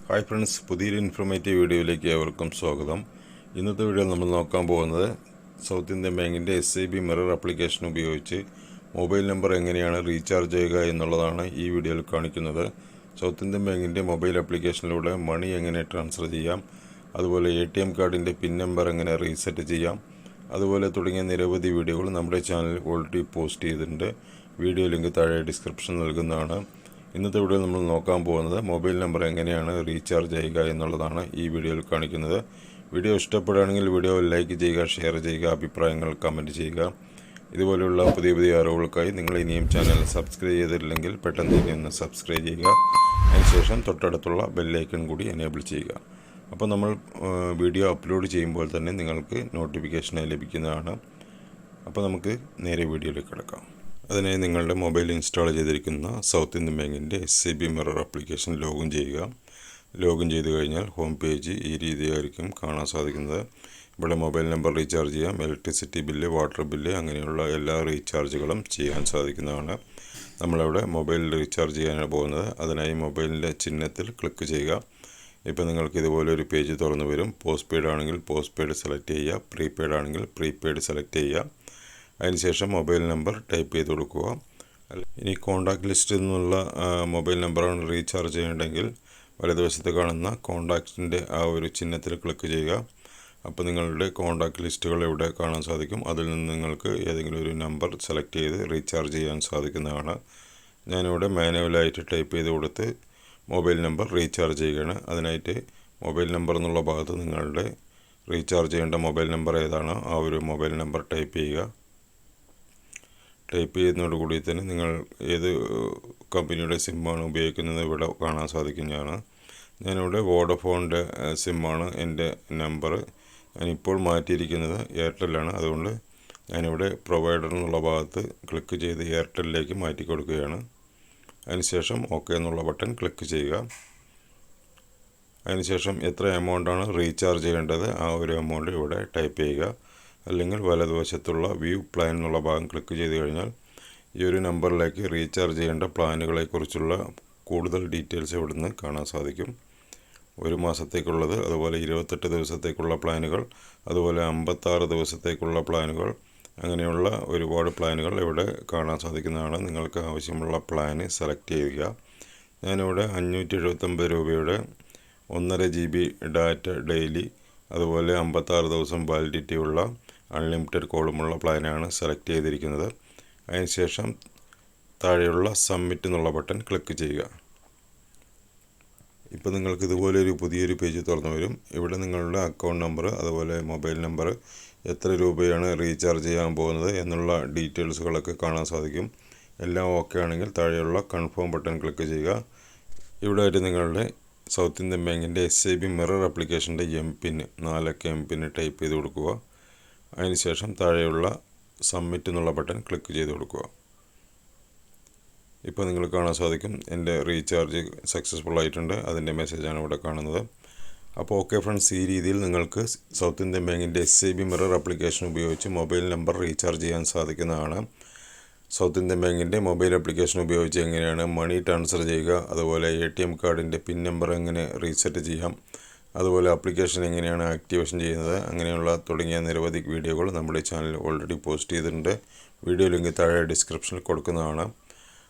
Hi friends, പുതിയൊരു informative വീഡിയോയിലേക്ക് ഏവർക്കും സ്വാഗതം. ഇന്നത്തെ വീഡിയോ നമ്മൾ നോക്കാൻ പോകുന്നത് സൗത്ത് ഇന്ത്യൻ ബാങ്കിൻ്റെ SIB മിറർ ആപ്ലിക്കേഷൻ ഉപയോഗിച്ച് മൊബൈൽ നമ്പർ എങ്ങനെയാണ് റീചാർജ് ചെയ്യുക എന്നുള്ളതാണ് ഈ വീഡിയോയിൽ കാണിക്കുന്നത്. സൗത്ത് ഇന്ത്യൻ ബാങ്കിൻ്റെ മൊബൈൽ ആപ്ലിക്കേഷനിലൂടെ മണി എങ്ങനെ ട്രാൻസ്ഫർ ചെയ്യാം, അതുപോലെ ATM കാർഡിൻ്റെ പിൻ നമ്പർ എങ്ങനെ റീസെറ്റ് ചെയ്യാം, അതുപോലെ തുടങ്ങിയ നിരവധി വീഡിയോകൾ നമ്മുടെ ചാനൽ ഓൾറെഡി പോസ്റ്റ് ചെയ്തിട്ടുണ്ട്. വീഡിയോ ലിങ്ക് താഴെ ഡിസ്ക്രിപ്ഷൻ നൽകുന്നതാണ്. ഇന്നത്തെ വീഡിയോയിൽ നമ്മൾ നോക്കാൻ പോകുന്നത് മൊബൈൽ നമ്പർ എങ്ങനെയാണ് റീചാർജ് ചെയ്യുക എന്നുള്ളതാണ് ഈ വീഡിയോയിൽ കാണിക്കുന്നത്. വീഡിയോ ഇഷ്ടപ്പെടുകയാണെങ്കിൽ വീഡിയോ ലൈക്ക് ചെയ്യുക, ഷെയർ ചെയ്യുക, അഭിപ്രായങ്ങൾ കമൻറ്റ് ചെയ്യുക. ഇതുപോലെയുള്ള പുതിയ അറിവുകൾക്കായി നിങ്ങൾ ഇനിയും ചാനൽ സബ്സ്ക്രൈബ് ചെയ്തിട്ടില്ലെങ്കിൽ പെട്ടെന്ന് ഇനി ഒന്ന് സബ്സ്ക്രൈബ് ചെയ്യുക. അതിനുശേഷം തൊട്ടടുത്തുള്ള ബെല്ലൈക്കൺ കൂടി എനേബിൾ ചെയ്യുക. അപ്പോൾ നമ്മൾ വീഡിയോ അപ്ലോഡ് ചെയ്യുമ്പോൾ തന്നെ നിങ്ങൾക്ക് നോട്ടിഫിക്കേഷനായി ലഭിക്കുന്നതാണ്. അപ്പോൾ നമുക്ക് നേരെ വീഡിയോയിലേക്ക് കിടക്കാം. അതിനായി നിങ്ങളുടെ മൊബൈൽ ഇൻസ്റ്റാൾ ചെയ്തിരിക്കുന്ന സൗത്ത് ഇന്ത്യൻ ബാങ്കിൻ്റെ SIB മിറർ ആപ്ലിക്കേഷൻ ലോഗിൻ ചെയ്യുക. ലോഗിൻ ചെയ്ത് കഴിഞ്ഞാൽ ഹോം പേജ് ഈ രീതിയായിരിക്കും കാണാൻ സാധിക്കുന്നത്. ഇവിടെ മൊബൈൽ നമ്പർ റീചാർജ് ചെയ്യാം, ഇലക്ട്രിസിറ്റി ബില്ല്, വാട്ടർ ബില്ല്, അങ്ങനെയുള്ള എല്ലാ റീചാർജുകളും ചെയ്യാൻ സാധിക്കുന്നതാണ്. നമ്മളവിടെ മൊബൈൽ റീചാർജ് ചെയ്യാനാണ് പോകുന്നത്. അതിനായി മൊബൈലിൻ്റെ ചിഹ്നത്തിൽ ക്ലിക്ക് ചെയ്യുക. ഇപ്പോൾ നിങ്ങൾക്ക് ഇതുപോലെ ഒരു പേജ് തുറന്നു വരും. പോസ്റ്റ് പെയ്ഡ് ആണെങ്കിൽ പോസ്റ്റ് പെയ്ഡ് സെലക്ട് ചെയ്യുക, പ്രീപെയ്ഡ് ആണെങ്കിൽ പ്രീപെയ്ഡ് സെലക്ട് ചെയ്യുക. അതിനുശേഷം മൊബൈൽ നമ്പർ ടൈപ്പ് ചെയ്ത് കൊടുക്കുക. ഇനി കോൺടാക്റ്റ് ലിസ്റ്റിൽ നിന്നുള്ള മൊബൈൽ നമ്പറാണ് റീചാർജ് ചെയ്യേണ്ടതെങ്കിൽ വലതുവശത്ത് കാണുന്ന കോൺടാക്റ്റിൻ്റെ ആ ഒരു ചിഹ്നത്തിൽ ക്ലിക്ക് ചെയ്യുക. അപ്പോൾ നിങ്ങളുടെ കോൺടാക്റ്റ് ലിസ്റ്റുകൾ ഇവിടെ കാണാൻ സാധിക്കും. അതിൽ നിന്ന് നിങ്ങൾക്ക് ഏതെങ്കിലും ഒരു നമ്പർ സെലക്ട് ചെയ്ത് റീചാർജ് ചെയ്യാൻ സാധിക്കുന്നതാണ്. ഞാനിവിടെ മാനുവലായിട്ട് ടൈപ്പ് ചെയ്ത് കൊടുത്ത് മൊബൈൽ നമ്പർ റീചാർജ് ചെയ്യുകയാണ്. അതിനായിട്ട് മൊബൈൽ നമ്പർ എന്നുള്ള ഭാഗത്ത് നിങ്ങളുടെ റീചാർജ് ചെയ്യേണ്ട മൊബൈൽ നമ്പർ ഏതാണോ ആ ഒരു മൊബൈൽ നമ്പർ ടൈപ്പ് ചെയ്യുക. ടൈപ്പ് ചെയ്യുന്നതോടുകൂടി തന്നെ നിങ്ങൾ ഏത് കമ്പനിയുടെ സിമ്മാണ് ഉപയോഗിക്കുന്നത് ഇവിടെ കാണാൻ സാധിക്കുന്നതാണ്. ഞാനിവിടെ വോഡഫോണിൻ്റെ സിമ്മാണ് എൻ്റെ നമ്പർ. ഞാനിപ്പോൾ മാറ്റിയിരിക്കുന്നത് എയർടെല്ലാണ്. അതുകൊണ്ട് ഞാനിവിടെ പ്രൊവൈഡർ എന്നുള്ള ഭാഗത്ത് ക്ലിക്ക് ചെയ്ത് എയർടെല്ലിലേക്ക് മാറ്റി കൊടുക്കുകയാണ്. അതിനുശേഷം ഓക്കെ എന്നുള്ള ബട്ടൺ ക്ലിക്ക് ചെയ്യുക. അതിനുശേഷം എത്ര എമൗണ്ടാണ് റീചാർജ് ചെയ്യേണ്ടത് ആ ഒരു എമൗണ്ട് ഇവിടെ ടൈപ്പ് ചെയ്യുക. അല്ലെങ്കിൽ വലതുവശത്തുള്ള വ്യൂ പ്ലാൻ എന്നുള്ള ഭാഗം ക്ലിക്ക് ചെയ്ത് കഴിഞ്ഞാൽ ഈ ഒരു നമ്പറിലേക്ക് റീചാർജ് ചെയ്യേണ്ട പ്ലാനുകളെക്കുറിച്ചുള്ള കൂടുതൽ ഡീറ്റെയിൽസ് ഇവിടുന്ന് കാണാൻ സാധിക്കും. ഒരു മാസത്തേക്കുള്ളത്, അതുപോലെ 28 ദിവസത്തേക്കുള്ള പ്ലാനുകൾ, അതുപോലെ 56 ദിവസത്തേക്കുള്ള പ്ലാനുകൾ, അങ്ങനെയുള്ള ഒരുപാട് പ്ലാനുകൾ ഇവിടെ കാണാൻ സാധിക്കുന്നതാണ്. നിങ്ങൾക്ക് ആവശ്യമുള്ള പ്ലാന് സെലക്ട് ചെയ്യുക. ഞാനിവിടെ 579 രൂപയുടെ 1.5 GB ഡാറ്റ ഡെയിലി, അതുപോലെ 56 ദിവസം വാലിഡിറ്റി ഉള്ള അൺലിമിറ്റഡ് കോളുമുള്ള പ്ലാനാണ് സെലക്ട് ചെയ്തിരിക്കുന്നത്. അതിനുശേഷം താഴെയുള്ള സബ്മിറ്റ് എന്നുള്ള ബട്ടൺ ക്ലിക്ക് ചെയ്യുക. ഇപ്പോൾ നിങ്ങൾക്ക് ഇതുപോലെ പുതിയൊരു പേജ് തുറന്നു വരും. ഇവിടെ നിങ്ങളുടെ അക്കൗണ്ട് നമ്പർ, അതുപോലെ മൊബൈൽ നമ്പർ, എത്ര രൂപയാണ് റീചാർജ് ചെയ്യാൻ പോകുന്നത് എന്നുള്ള ഡീറ്റെയിൽസുകളൊക്കെ കാണാൻ സാധിക്കും. എല്ലാം ഓക്കെ ആണെങ്കിൽ താഴെയുള്ള കൺഫേം ബട്ടൺ ക്ലിക്ക് ചെയ്യുക. ഇവിടെ ആയിട്ട് നിങ്ങളുടെ സൗത്ത് ഇന്ത്യൻ ബാങ്കിൻ്റെ SIB മിറർ ആപ്ലിക്കേഷൻ്റെ MPIN 4 അക്ക MPIN ടൈപ്പ് ചെയ്ത് കൊടുക്കുക. അതിനുശേഷം താഴെയുള്ള സബ്മിറ്റ് എന്നുള്ള ബട്ടൺ ക്ലിക്ക് ചെയ്ത് കൊടുക്കുക. ഇപ്പോൾ നിങ്ങൾ കാണാൻ സാധിക്കും എൻ്റെ റീചാർജ് സക്സസ്ഫുൾ ആയിട്ടുണ്ട്. അതിൻ്റെ മെസ്സേജാണ് ഇവിടെ കാണുന്നത്. അപ്പോൾ ഓക്കെ ഫ്രണ്ട്സ്, ഈ രീതിയിൽ നിങ്ങൾക്ക് സൗത്ത് ഇന്ത്യൻ ബാങ്കിൻ്റെ SIB മിറർ ആപ്ലിക്കേഷൻ ഉപയോഗിച്ച് മൊബൈൽ നമ്പർ റീചാർജ് ചെയ്യാൻ സാധിക്കുന്നതാണ്. സൗത്ത് ഇന്ത്യൻ ബാങ്കിൻ്റെ മൊബൈൽ ആപ്ലിക്കേഷൻ ഉപയോഗിച്ച് എങ്ങനെയാണ് മണി ട്രാൻസ്ഫർ ചെയ്യുക, അതുപോലെ ATM കാർഡിൻ്റെ പിൻ നമ്പർ എങ്ങനെ റീസെറ്റ് ചെയ്യാം, അതുപോലെ ആപ്ലിക്കേഷൻ എങ്ങനെയാണ് ആക്ടിവേഷൻ ചെയ്യുന്നത്, അങ്ങനെയുള്ള തുടങ്ങിയ നിരവധി വീഡിയോകൾ നമ്മുടെ ചാനൽ ഓൾറെഡി പോസ്റ്റ് ചെയ്തിട്ടുണ്ട്. വീഡിയോ ലിങ്ക് താഴെ ഡിസ്ക്രിപ്ഷനിൽ കൊടുക്കുന്നതാണ്.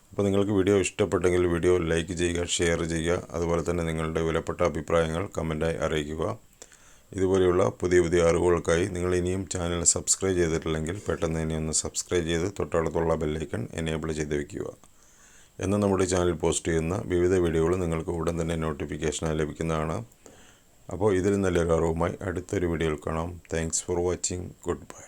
അപ്പോൾ നിങ്ങൾക്ക് വീഡിയോ ഇഷ്ടപ്പെട്ടെങ്കിൽ വീഡിയോ ലൈക്ക് ചെയ്യുക, ഷെയർ ചെയ്യുക, അതുപോലെ തന്നെ നിങ്ങളുടെ വിലപ്പെട്ട അഭിപ്രായങ്ങൾ കമൻറ്റായി അറിയിക്കുക. ഇതുപോലെയുള്ള പുതിയ അറിവുകൾക്കായി നിങ്ങൾ ഇനിയും ചാനൽ സബ്സ്ക്രൈബ് ചെയ്തിട്ടില്ലെങ്കിൽ പെട്ടെന്ന് തന്നെ ഒന്ന് സബ്സ്ക്രൈബ് ചെയ്ത് തൊട്ടടുത്തുള്ള ബെല്ലൈക്കൺ എനേബിൾ ചെയ്ത് വയ്ക്കുക. എന്നാൽ നമ്മുടെ ചാനൽ പോസ്റ്റ് ചെയ്യുന്ന വിവിധ വീഡിയോകൾ നിങ്ങൾക്ക് ഉടൻ തന്നെ നോട്ടിഫിക്കേഷനായി ലഭിക്കുന്നതാണ്. അപ്പോൾ ഇതിൽ നല്ലൊരു അറിവുമായി അടുത്തൊരു വീഡിയോയിൽ കാണാം. Thanks for watching. Good bye.